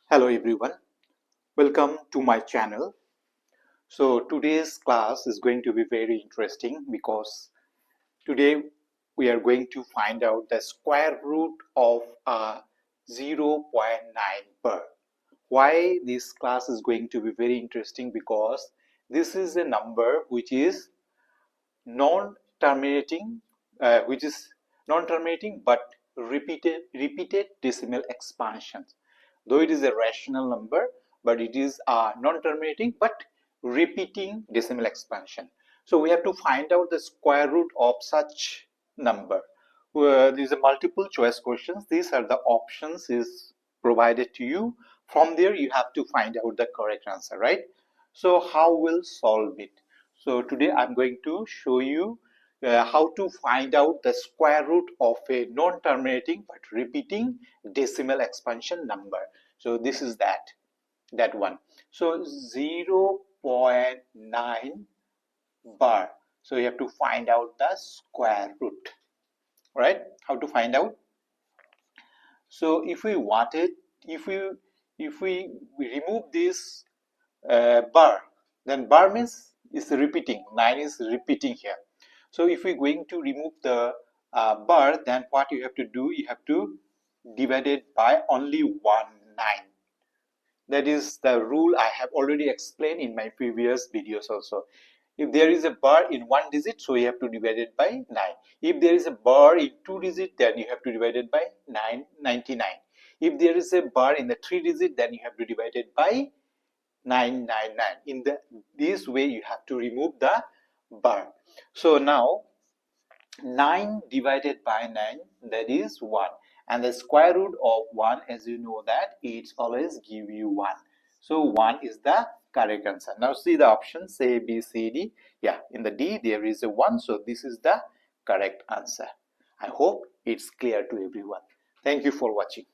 Hello everyone, welcome to my channel. So today's class is going to be very interesting because today we are going to find out the square root of 0.9 bar. Why this class is going to be very interesting? Because this is a number which is non-terminating, but repeated decimal expansions. Though it is a rational number, but it is non-terminating but repeating decimal expansion. So we have to find out the square root of such number. These are multiple choice questions. These are the options is provided to you. From there you have to find out the correct answer, right? So how we'll solve it? So today I'm going to show you how to find out the square root of a non-terminating but repeating decimal expansion number. So this is that one. So 0.9 bar. So you have to find out the square root, right? How to find out? So if we wanted, if we remove this bar, then bar means is repeating. 9 is repeating here. So if we're going to remove the bar, then what you have to do, you have to divide it by only 9. That is the rule I have already explained in my previous videos also. If there is a bar in 1 digit, so you have to divide it by 9. If there is a bar in 2 digit, then you have to divide it by 99. If there is a bar in the 3 digit, then you have to divide it by 999. In this way you have to remove the bar. So now 9 divided by 9, that is 1, and the square root of 1, as you know, that it's always give you 1. So 1 is the correct answer. Now see the options A, B, C, D. Yeah, in the D there is a 1, so this is the correct answer. I hope it's clear to everyone. Thank you for watching.